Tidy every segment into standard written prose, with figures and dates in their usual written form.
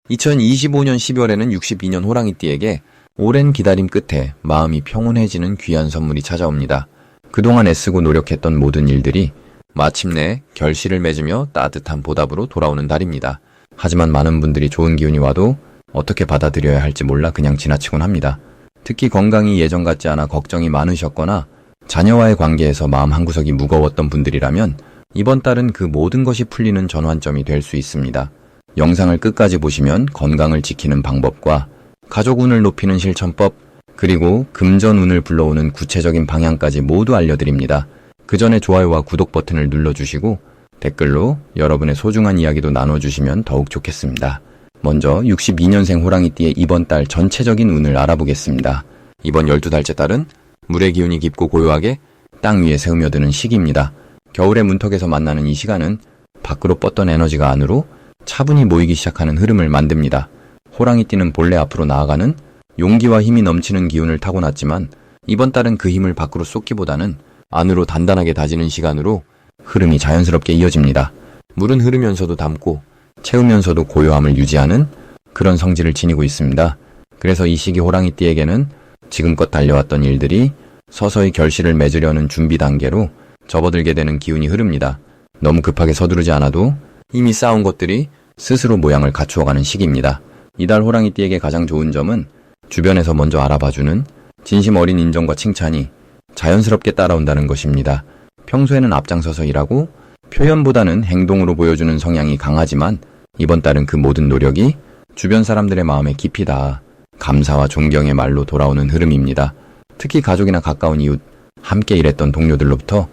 2025년 12월에는 62년 호랑이띠에게 오랜 기다림 끝에 마음이 평온해지는 귀한 선물이 찾아옵니다. 그동안 애쓰고 노력했던 모든 일들이 마침내 결실을 맺으며 따뜻한 보답으로 돌아오는 달입니다. 하지만 많은 분들이 좋은 기운이 와도 어떻게 받아들여야 할지 몰라 그냥 지나치곤 합니다. 특히 건강이 예전 같지 않아 걱정이 많으셨거나 자녀와의 관계에서 마음 한구석이 무거웠던 분들이라면 이번 달은 그 모든 것이 풀리는 전환점이 될 수 있습니다. 영상을 끝까지 보시면 건강을 지키는 방법과 가족운을 높이는 실천법, 그리고 금전운을 불러오는 구체적인 방향까지 모두 알려드립니다. 그 전에 좋아요와 구독 버튼을 눌러주시고 댓글로 여러분의 소중한 이야기도 나눠주시면 더욱 좋겠습니다. 먼저 62년생 호랑이띠의 이번 달 전체적인 운을 알아보겠습니다. 이번 12달째 달은 물의 기운이 깊고 고요하게 땅 위에 스며드는 시기입니다. 겨울의 문턱에서 만나는 이 시간은 밖으로 뻗던 에너지가 안으로 차분히 모이기 시작하는 흐름을 만듭니다. 호랑이띠는 본래 앞으로 나아가는 용기와 힘이 넘치는 기운을 타고났지만 이번 달은 그 힘을 밖으로 쏟기보다는 안으로 단단하게 다지는 시간으로 흐름이 자연스럽게 이어집니다. 물은 흐르면서도 담고 채우면서도 고요함을 유지하는 그런 성질을 지니고 있습니다. 그래서 이 시기 호랑이띠에게는 지금껏 달려왔던 일들이 서서히 결실을 맺으려는 준비 단계로 접어들게 되는 기운이 흐릅니다. 너무 급하게 서두르지 않아도 이미 쌓은 것들이 스스로 모양을 갖추어가는 시기입니다. 이달 호랑이띠에게 가장 좋은 점은 주변에서 먼저 알아봐주는 진심 어린 인정과 칭찬이 자연스럽게 따라온다는 것입니다. 평소에는 앞장서서 일하고 표현보다는 행동으로 보여주는 성향이 강하지만 이번 달은 그 모든 노력이 주변 사람들의 마음에 깊이 닿아 감사와 존경의 말로 돌아오는 흐름입니다. 특히 가족이나 가까운 이웃, 함께 일했던 동료들로부터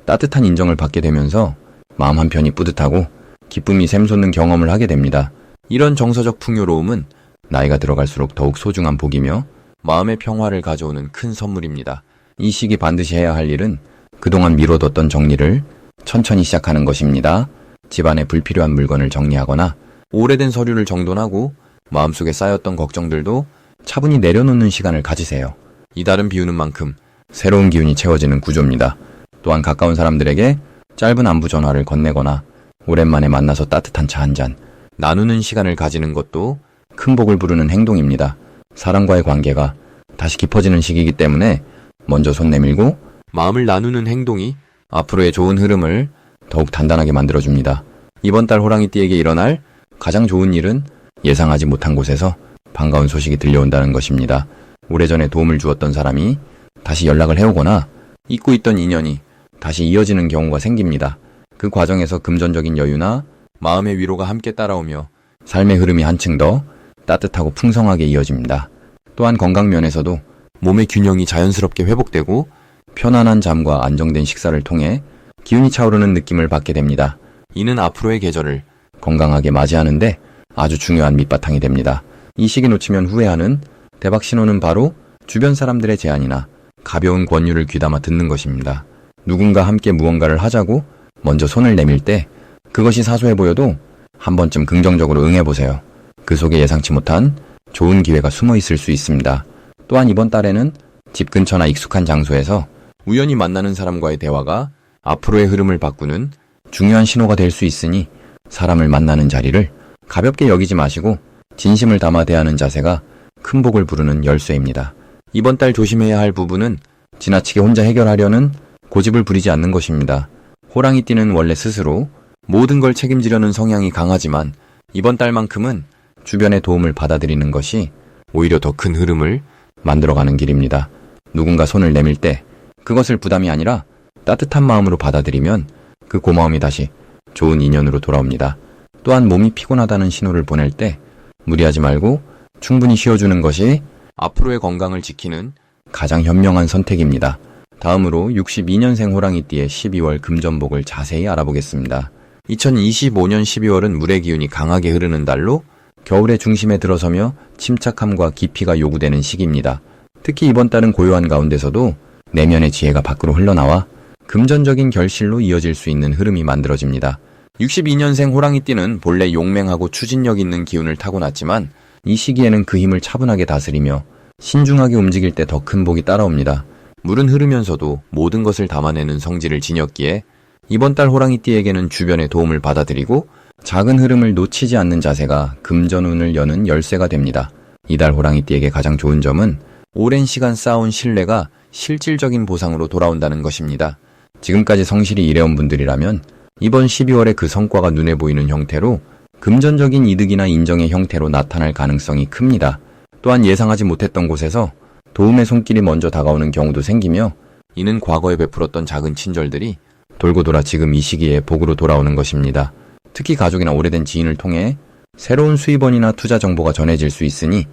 따뜻한 인정을 받게 되면서 마음 한편이 뿌듯하고 기쁨이 샘솟는 경험을 하게 됩니다. 이런 정서적 풍요로움은 나이가 들어갈수록 더욱 소중한 복이며 마음의 평화를 가져오는 큰 선물입니다. 이 시기 반드시 해야 할 일은 그동안 미뤄뒀던 정리를 천천히 시작하는 것입니다. 집안에 불필요한 물건을 정리하거나 오래된 서류를 정돈하고 마음속에 쌓였던 걱정들도 차분히 내려놓는 시간을 가지세요. 이달은 비우는 만큼 새로운 기운이 채워지는 구조입니다. 또한 가까운 사람들에게 짧은 안부 전화를 건네거나 오랜만에 만나서 따뜻한 차 한 잔 나누는 시간을 가지는 것도 큰 복을 부르는 행동입니다. 사람과의 관계가 다시 깊어지는 시기이기 때문에 먼저 손 내밀고 마음을 나누는 행동이 앞으로의 좋은 흐름을 더욱 단단하게 만들어줍니다. 이번 달 호랑이띠에게 일어날 가장 좋은 일은 예상하지 못한 곳에서 반가운 소식이 들려온다는 것입니다. 오래전에 도움을 주었던 사람이 다시 연락을 해오거나 잊고 있던 인연이 다시 이어지는 경우가 생깁니다. 그 과정에서 금전적인 여유나 마음의 위로가 함께 따라오며 삶의 흐름이 한층 더 따뜻하고 풍성하게 이어집니다. 또한 건강 면에서도 몸의 균형이 자연스럽게 회복되고 편안한 잠과 안정된 식사를 통해 기운이 차오르는 느낌을 받게 됩니다. 이는 앞으로의 계절을 건강하게 맞이하는데 아주 중요한 밑바탕이 됩니다. 이 시기 놓치면 후회하는 대박 신호는 바로 주변 사람들의 제안이나 가벼운 권유를 귀담아 듣는 것입니다. 누군가 함께 무언가를 하자고 먼저 손을 내밀 때 그것이 사소해 보여도 한 번쯤 긍정적으로 응해보세요. 그 속에 예상치 못한 좋은 기회가 숨어 있을 수 있습니다. 또한 이번 달에는 집 근처나 익숙한 장소에서 우연히 만나는 사람과의 대화가 앞으로의 흐름을 바꾸는 중요한 신호가 될 수 있으니 사람을 만나는 자리를 가볍게 여기지 마시고 진심을 담아 대하는 자세가 큰 복을 부르는 열쇠입니다. 이번 달 조심해야 할 부분은 지나치게 혼자 해결하려는 고집을 부리지 않는 것입니다. 호랑이띠는 원래 스스로 모든 걸 책임지려는 성향이 강하지만 이번 달만큼은 주변의 도움을 받아들이는 것이 오히려 더 큰 흐름을 만들어가는 길입니다. 누군가 손을 내밀 때 그것을 부담이 아니라 따뜻한 마음으로 받아들이면 그 고마움이 다시 좋은 인연으로 돌아옵니다. 또한 몸이 피곤하다는 신호를 보낼 때 무리하지 말고 충분히 쉬어주는 것이 앞으로의 건강을 지키는 가장 현명한 선택입니다. 다음으로 62년생 호랑이띠의 12월 금전복을 자세히 알아보겠습니다. 2025년 12월은 물의 기운이 강하게 흐르는 달로 겨울의 중심에 들어서며 침착함과 깊이가 요구되는 시기입니다. 특히 이번 달은 고요한 가운데서도 내면의 지혜가 밖으로 흘러나와 금전적인 결실로 이어질 수 있는 흐름이 만들어집니다. 62년생 호랑이띠는 본래 용맹하고 추진력 있는 기운을 타고났지만 이 시기에는 그 힘을 차분하게 다스리며 신중하게 움직일 때 더 큰 복이 따라옵니다. 물은 흐르면서도 모든 것을 담아내는 성질을 지녔기에 이번 달 호랑이띠에게는 주변의 도움을 받아들이고 작은 흐름을 놓치지 않는 자세가 금전운을 여는 열쇠가 됩니다. 이달 호랑이띠에게 가장 좋은 점은 오랜 시간 쌓아온 신뢰가 실질적인 보상으로 돌아온다는 것입니다. 지금까지 성실히 일해온 분들이라면 이번 12월에 그 성과가 눈에 보이는 형태로 금전적인 이득이나 인정의 형태로 나타날 가능성이 큽니다. 또한 예상하지 못했던 곳에서 도움의 손길이 먼저 다가오는 경우도 생기며 이는 과거에 베풀었던 작은 친절들이 돌고 돌아 지금 이 시기에 복으로 돌아오는 것입니다. 특히 가족이나 오래된 지인을 통해 새로운 수입원이나 투자 정보가 전해질 수 있으니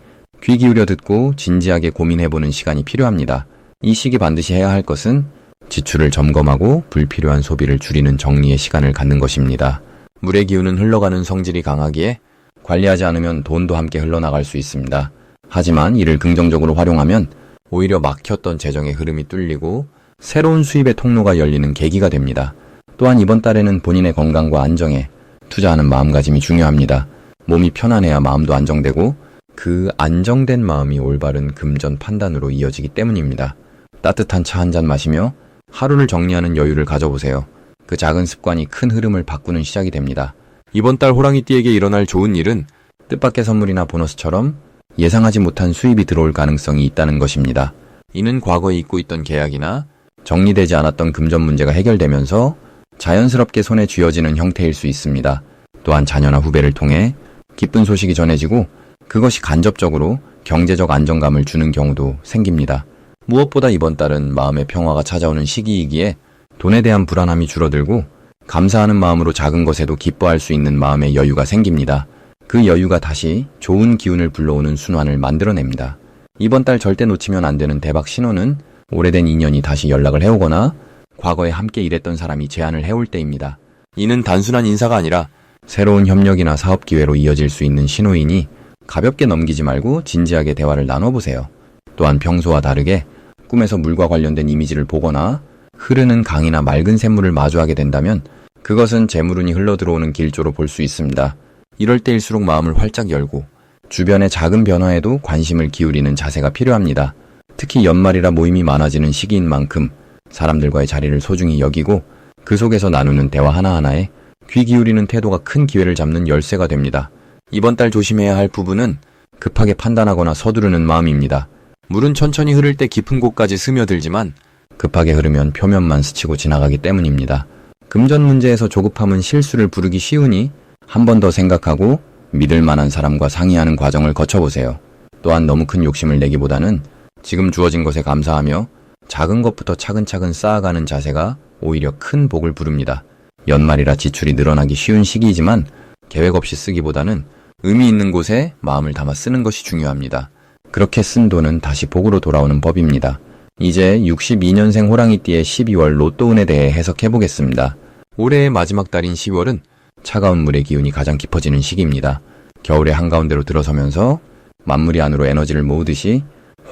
귀 기울여 듣고 진지하게 고민해보는 시간이 필요합니다. 이 시기 반드시 해야 할 것은 지출을 점검하고 불필요한 소비를 줄이는 정리의 시간을 갖는 것입니다. 물의 기운은 흘러가는 성질이 강하기에 관리하지 않으면 돈도 함께 흘러나갈 수 있습니다. 하지만 이를 긍정적으로 활용하면 오히려 막혔던 재정의 흐름이 뚫리고 새로운 수입의 통로가 열리는 계기가 됩니다. 또한 이번 달에는 본인의 건강과 안정에 투자하는 마음가짐이 중요합니다. 몸이 편안해야 마음도 안정되고 그 안정된 마음이 올바른 금전 판단으로 이어지기 때문입니다. 따뜻한 차 한 잔 마시며 하루를 정리하는 여유를 가져보세요. 그 작은 습관이 큰 흐름을 바꾸는 시작이 됩니다. 이번 달 호랑이띠에게 일어날 좋은 일은 뜻밖의 선물이나 보너스처럼 예상하지 못한 수입이 들어올 가능성이 있다는 것입니다. 이는 과거에 잊고 있던 계약이나 정리되지 않았던 금전 문제가 해결되면서 자연스럽게 손에 쥐어지는 형태일 수 있습니다. 또한 자녀나 후배를 통해 기쁜 소식이 전해지고 그것이 간접적으로 경제적 안정감을 주는 경우도 생깁니다. 무엇보다 이번 달은 마음의 평화가 찾아오는 시기이기에 돈에 대한 불안함이 줄어들고 감사하는 마음으로 작은 것에도 기뻐할 수 있는 마음의 여유가 생깁니다. 그 여유가 다시 좋은 기운을 불러오는 순환을 만들어냅니다. 이번 달 절대 놓치면 안 되는 대박 신호는 오래된 인연이 다시 연락을 해오거나 과거에 함께 일했던 사람이 제안을 해올 때입니다. 이는 단순한 인사가 아니라 새로운 협력이나 사업 기회로 이어질 수 있는 신호이니 가볍게 넘기지 말고 진지하게 대화를 나눠보세요. 또한 평소와 다르게 꿈에서 물과 관련된 이미지를 보거나 흐르는 강이나 맑은 샘물을 마주하게 된다면 그것은 재물운이 흘러들어오는 길조로 볼 수 있습니다. 이럴 때일수록 마음을 활짝 열고 주변의 작은 변화에도 관심을 기울이는 자세가 필요합니다. 특히 연말이라 모임이 많아지는 시기인 만큼 사람들과의 자리를 소중히 여기고 그 속에서 나누는 대화 하나하나에 귀 기울이는 태도가 큰 기회를 잡는 열쇠가 됩니다. 이번 달 조심해야 할 부분은 급하게 판단하거나 서두르는 마음입니다. 물은 천천히 흐를 때 깊은 곳까지 스며들지만 급하게 흐르면 표면만 스치고 지나가기 때문입니다. 금전 문제에서 조급함은 실수를 부르기 쉬우니 한 번 더 생각하고 믿을 만한 사람과 상의하는 과정을 거쳐보세요. 또한 너무 큰 욕심을 내기보다는 지금 주어진 것에 감사하며 작은 것부터 차근차근 쌓아가는 자세가 오히려 큰 복을 부릅니다. 연말이라 지출이 늘어나기 쉬운 시기이지만 계획 없이 쓰기보다는 의미 있는 곳에 마음을 담아 쓰는 것이 중요합니다. 그렇게 쓴 돈은 다시 복으로 돌아오는 법입니다. 이제 62년생 호랑이띠의 12월 로또운에 대해 해석해보겠습니다. 올해의 마지막 달인 10월은 차가운 물의 기운이 가장 깊어지는 시기입니다. 겨울의 한가운데로 들어서면서 만물이 안으로 에너지를 모으듯이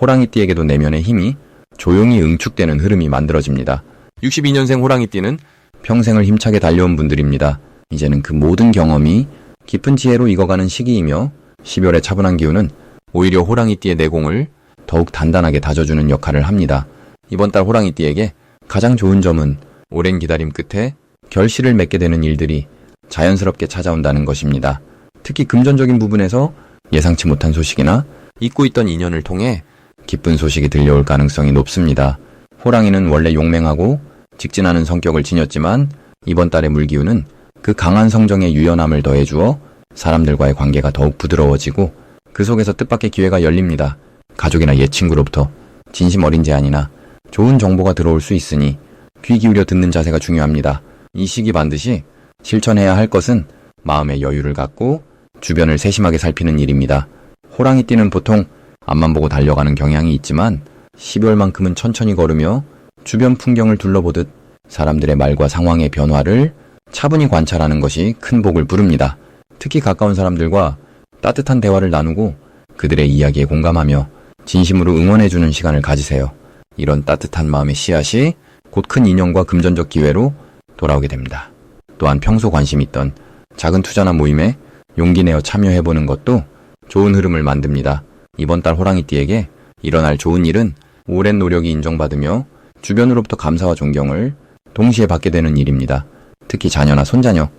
호랑이띠에게도 내면의 힘이 조용히 응축되는 흐름이 만들어집니다. 62년생 호랑이띠는 평생을 힘차게 달려온 분들입니다. 이제는 그 모든 경험이 깊은 지혜로 익어가는 시기이며 12월의 차분한 기운은 오히려 호랑이띠의 내공을 더욱 단단하게 다져주는 역할을 합니다. 이번 달 호랑이띠에게 가장 좋은 점은 오랜 기다림 끝에 결실을 맺게 되는 일들이 자연스럽게 찾아온다는 것입니다. 특히 금전적인 부분에서 예상치 못한 소식이나 잊고 있던 인연을 통해 기쁜 소식이 들려올 가능성이 높습니다. 호랑이는 원래 용맹하고 직진하는 성격을 지녔지만 이번 달의 물기운은 그 강한 성정에 유연함을 더해주어 사람들과의 관계가 더욱 부드러워지고 그 속에서 뜻밖의 기회가 열립니다. 가족이나 옛 친구로부터 진심 어린 제안이나 좋은 정보가 들어올 수 있으니 귀 기울여 듣는 자세가 중요합니다. 이 시기 반드시 실천해야 할 것은 마음의 여유를 갖고 주변을 세심하게 살피는 일입니다. 호랑이띠는 보통 앞만 보고 달려가는 경향이 있지만 12월만큼은 천천히 걸으며 주변 풍경을 둘러보듯 사람들의 말과 상황의 변화를 차분히 관찰하는 것이 큰 복을 부릅니다. 특히 가까운 사람들과 따뜻한 대화를 나누고 그들의 이야기에 공감하며 진심으로 응원해주는 시간을 가지세요. 이런 따뜻한 마음의 씨앗이 곧 큰 인연과 금전적 기회로 돌아오게 됩니다. 또한 평소 관심 있던 작은 투자나 모임에 용기 내어 참여해보는 것도 좋은 흐름을 만듭니다. 이번 달 호랑이띠에게 일어날 좋은 일은 오랜 노력이 인정받으며 주변으로부터 감사와 존경을 동시에 받게 되는 일입니다. 특히 자녀나 손자녀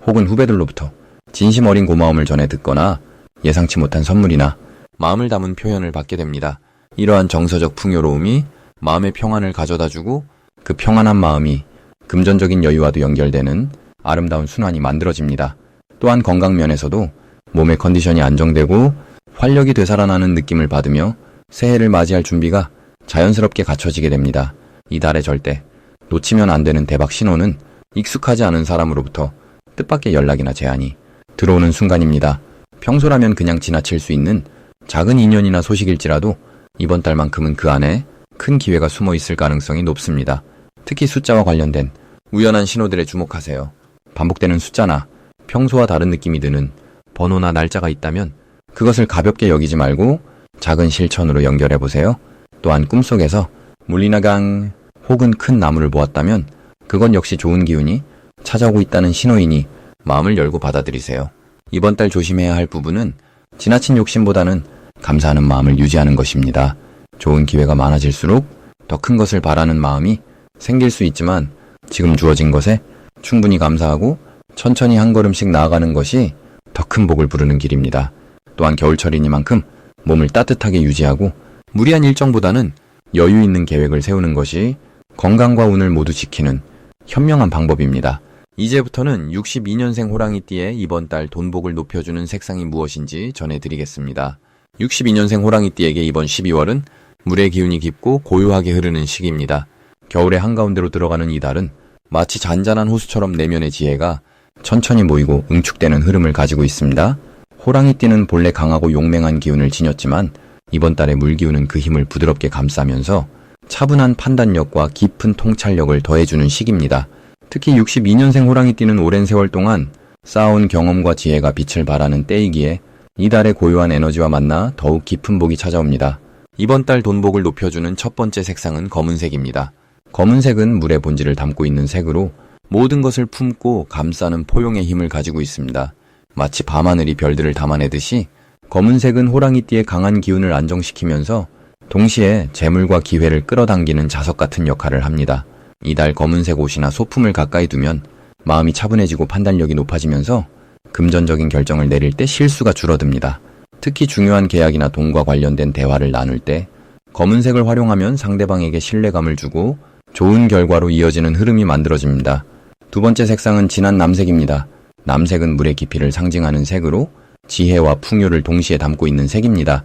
혹은 후배들로부터 진심 어린 고마움을 전해 듣거나 예상치 못한 선물이나 마음을 담은 표현을 받게 됩니다. 이러한 정서적 풍요로움이 마음의 평안을 가져다주고 그 평안한 마음이 금전적인 여유와도 연결되는 아름다운 순환이 만들어집니다. 또한 건강 면에서도 몸의 컨디션이 안정되고 활력이 되살아나는 느낌을 받으며 새해를 맞이할 준비가 자연스럽게 갖춰지게 됩니다. 이달의 절대 놓치면 안 되는 대박 신호는 익숙하지 않은 사람으로부터 뜻밖의 연락이나 제안이 들어오는 순간입니다. 평소라면 그냥 지나칠 수 있는 작은 인연이나 소식일지라도 이번 달만큼은 그 안에 큰 기회가 숨어 있을 가능성이 높습니다. 특히 숫자와 관련된 우연한 신호들에 주목하세요. 반복되는 숫자나 평소와 다른 느낌이 드는 번호나 날짜가 있다면 그것을 가볍게 여기지 말고 작은 실천으로 연결해보세요. 또한 꿈속에서 물리나강 혹은 큰 나무를 보았다면 그건 역시 좋은 기운이 찾아오고 있다는 신호이니 마음을 열고 받아들이세요. 이번 달 조심해야 할 부분은 지나친 욕심보다는 감사하는 마음을 유지하는 것입니다. 좋은 기회가 많아질수록 더 큰 것을 바라는 마음이 생길 수 있지만 지금 주어진 것에 충분히 감사하고 천천히 한 걸음씩 나아가는 것이 더 큰 복을 부르는 길입니다. 또한 겨울철이니만큼 몸을 따뜻하게 유지하고 무리한 일정보다는 여유 있는 계획을 세우는 것이 건강과 운을 모두 지키는 현명한 방법입니다. 이제부터는 62년생 호랑이띠의 이번 달 돈복을 높여주는 색상이 무엇인지 전해드리겠습니다. 62년생 호랑이띠에게 이번 12월은 물의 기운이 깊고 고요하게 흐르는 시기입니다. 겨울의 한가운데로 들어가는 이 달은 마치 잔잔한 호수처럼 내면의 지혜가 천천히 모이고 응축되는 흐름을 가지고 있습니다. 호랑이띠는 본래 강하고 용맹한 기운을 지녔지만 이번 달의 물기운은 그 힘을 부드럽게 감싸면서 차분한 판단력과 깊은 통찰력을 더해주는 시기입니다. 특히 62년생 호랑이띠는 오랜 세월 동안 쌓아온 경험과 지혜가 빛을 발하는 때이기에 이달의 고요한 에너지와 만나 더욱 깊은 복이 찾아옵니다. 이번 달 돈복을 높여주는 첫 번째 색상은 검은색입니다. 검은색은 물의 본질을 담고 있는 색으로 모든 것을 품고 감싸는 포용의 힘을 가지고 있습니다. 마치 밤하늘이 별들을 담아내듯이 검은색은 호랑이띠의 강한 기운을 안정시키면서 동시에 재물과 기회를 끌어당기는 자석 같은 역할을 합니다. 이달 검은색 옷이나 소품을 가까이 두면 마음이 차분해지고 판단력이 높아지면서 금전적인 결정을 내릴 때 실수가 줄어듭니다. 특히 중요한 계약이나 돈과 관련된 대화를 나눌 때 검은색을 활용하면 상대방에게 신뢰감을 주고 좋은 결과로 이어지는 흐름이 만들어집니다. 두 번째 색상은 진한 남색입니다. 남색은 물의 깊이를 상징하는 색으로 지혜와 풍요를 동시에 담고 있는 색입니다.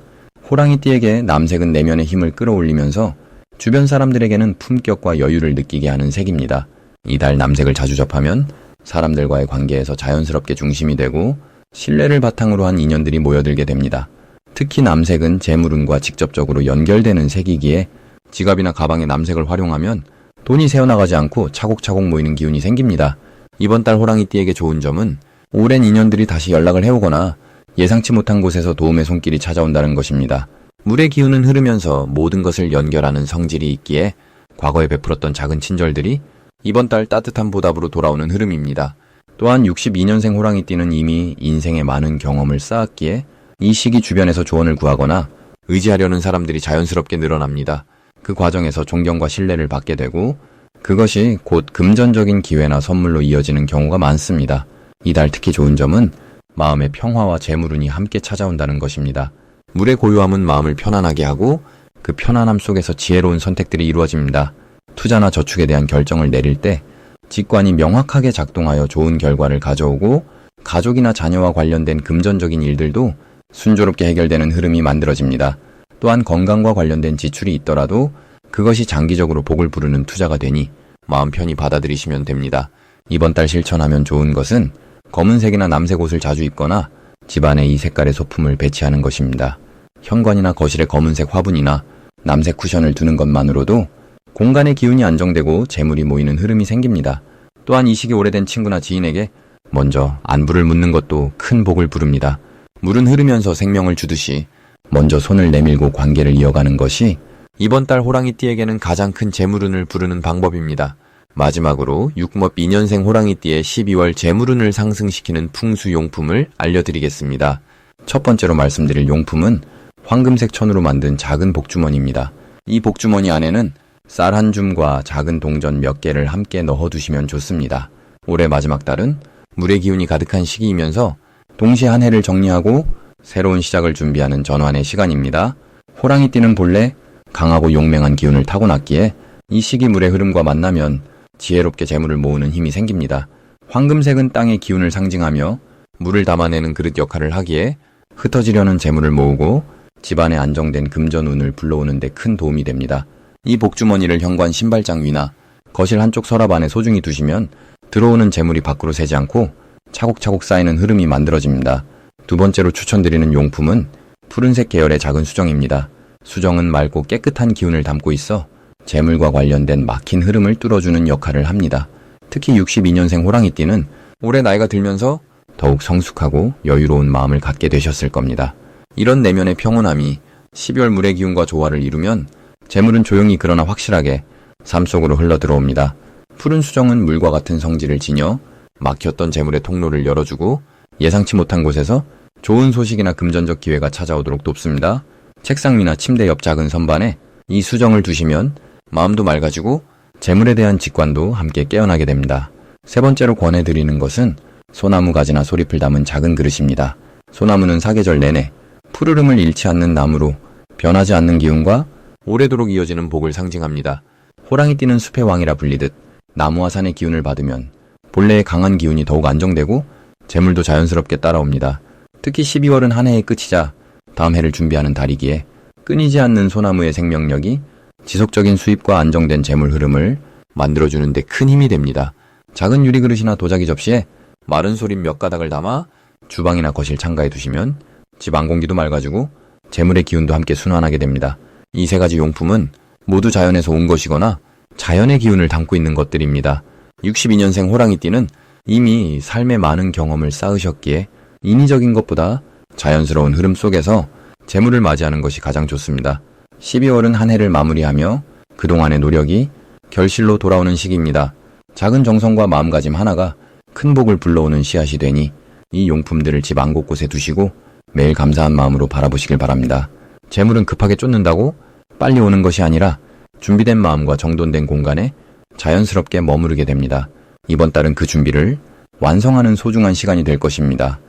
호랑이띠에게 남색은 내면의 힘을 끌어올리면서 주변 사람들에게는 품격과 여유를 느끼게 하는 색입니다. 이달 남색을 자주 접하면 사람들과의 관계에서 자연스럽게 중심이 되고 신뢰를 바탕으로 한 인연들이 모여들게 됩니다. 특히 남색은 재물운과 직접적으로 연결되는 색이기에 지갑이나 가방에 남색을 활용하면 돈이 새어나가지 않고 차곡차곡 모이는 기운이 생깁니다. 이번 달 호랑이띠에게 좋은 점은 오랜 인연들이 다시 연락을 해오거나 예상치 못한 곳에서 도움의 손길이 찾아온다는 것입니다. 물의 기운은 흐르면서 모든 것을 연결하는 성질이 있기에 과거에 베풀었던 작은 친절들이 이번 달 따뜻한 보답으로 돌아오는 흐름입니다. 또한 62년생 호랑이띠는 이미 인생의 많은 경험을 쌓았기에 이 시기 주변에서 조언을 구하거나 의지하려는 사람들이 자연스럽게 늘어납니다. 그 과정에서 존경과 신뢰를 받게 되고 그것이 곧 금전적인 기회나 선물로 이어지는 경우가 많습니다. 이달 특히 좋은 점은 마음의 평화와 재물운이 함께 찾아온다는 것입니다. 물의 고요함은 마음을 편안하게 하고 그 편안함 속에서 지혜로운 선택들이 이루어집니다. 투자나 저축에 대한 결정을 내릴 때 직관이 명확하게 작동하여 좋은 결과를 가져오고 가족이나 자녀와 관련된 금전적인 일들도 순조롭게 해결되는 흐름이 만들어집니다. 또한 건강과 관련된 지출이 있더라도 그것이 장기적으로 복을 부르는 투자가 되니 마음 편히 받아들이시면 됩니다. 이번 달 실천하면 좋은 것은 검은색이나 남색 옷을 자주 입거나 집안에 이 색깔의 소품을 배치하는 것입니다. 현관이나 거실에 검은색 화분이나 남색 쿠션을 두는 것만으로도 공간의 기운이 안정되고 재물이 모이는 흐름이 생깁니다. 또한 이 시기 오래된 친구나 지인에게 먼저 안부를 묻는 것도 큰 복을 부릅니다. 물은 흐르면서 생명을 주듯이 먼저 손을 내밀고 관계를 이어가는 것이 이번 달 호랑이띠에게는 가장 큰 재물운을 부르는 방법입니다. 마지막으로 육법 2년생 호랑이띠의 12월 재물운을 상승시키는 풍수용품을 알려드리겠습니다. 첫 번째로 말씀드릴 용품은 황금색 천으로 만든 작은 복주머니입니다. 이 복주머니 안에는 쌀 한 줌과 작은 동전 몇 개를 함께 넣어두시면 좋습니다. 올해 마지막 달은 물의 기운이 가득한 시기이면서 동시에 한 해를 정리하고 새로운 시작을 준비하는 전환의 시간입니다. 호랑이띠는 본래 강하고 용맹한 기운을 타고났기에 이 시기 물의 흐름과 만나면 지혜롭게 재물을 모으는 힘이 생깁니다. 황금색은 땅의 기운을 상징하며 물을 담아내는 그릇 역할을 하기에 흩어지려는 재물을 모으고 집안에 안정된 금전운을 불러오는 데 큰 도움이 됩니다. 이 복주머니를 현관 신발장 위나 거실 한쪽 서랍 안에 소중히 두시면 들어오는 재물이 밖으로 새지 않고 차곡차곡 쌓이는 흐름이 만들어집니다. 두 번째로 추천드리는 용품은 푸른색 계열의 작은 수정입니다. 수정은 맑고 깨끗한 기운을 담고 있어 재물과 관련된 막힌 흐름을 뚫어주는 역할을 합니다. 특히 62년생 호랑이띠는 올해 나이가 들면서 더욱 성숙하고 여유로운 마음을 갖게 되셨을 겁니다. 이런 내면의 평온함이 12월 물의 기운과 조화를 이루면 재물은 조용히 그러나 확실하게 삶 속으로 흘러들어옵니다. 푸른 수정은 물과 같은 성질을 지녀 막혔던 재물의 통로를 열어주고 예상치 못한 곳에서 좋은 소식이나 금전적 기회가 찾아오도록 돕습니다. 책상 위나 침대 옆 작은 선반에 이 수정을 두시면 마음도 맑아지고 재물에 대한 직관도 함께 깨어나게 됩니다. 세 번째로 권해드리는 것은 소나무 가지나 소립을 담은 작은 그릇입니다. 소나무는 사계절 내내 푸르름을 잃지 않는 나무로 변하지 않는 기운과 오래도록 이어지는 복을 상징합니다. 호랑이띠는 숲의 왕이라 불리듯 나무와 산의 기운을 받으면 본래의 강한 기운이 더욱 안정되고 재물도 자연스럽게 따라옵니다. 특히 12월은 한 해의 끝이자 다음 해를 준비하는 달이기에 끊이지 않는 소나무의 생명력이 지속적인 수입과 안정된 재물 흐름을 만들어주는 데 큰 힘이 됩니다. 작은 유리그릇이나 도자기 접시에 마른 소립 몇 가닥을 담아 주방이나 거실 창가에 두시면 집 안공기도 맑아지고 재물의 기운도 함께 순환하게 됩니다. 이 세 가지 용품은 모두 자연에서 온 것이거나 자연의 기운을 담고 있는 것들입니다. 62년생 호랑이띠는 이미 삶의 많은 경험을 쌓으셨기에 인위적인 것보다 자연스러운 흐름 속에서 재물을 맞이하는 것이 가장 좋습니다. 12월은 한 해를 마무리하며 그동안의 노력이 결실로 돌아오는 시기입니다. 작은 정성과 마음가짐 하나가 큰 복을 불러오는 씨앗이 되니 이 용품들을 집 안 곳곳에 두시고 매일 감사한 마음으로 바라보시길 바랍니다. 재물은 급하게 쫓는다고 빨리 오는 것이 아니라 준비된 마음과 정돈된 공간에 자연스럽게 머무르게 됩니다. 이번 달은 그 준비를 완성하는 소중한 시간이 될 것입니다.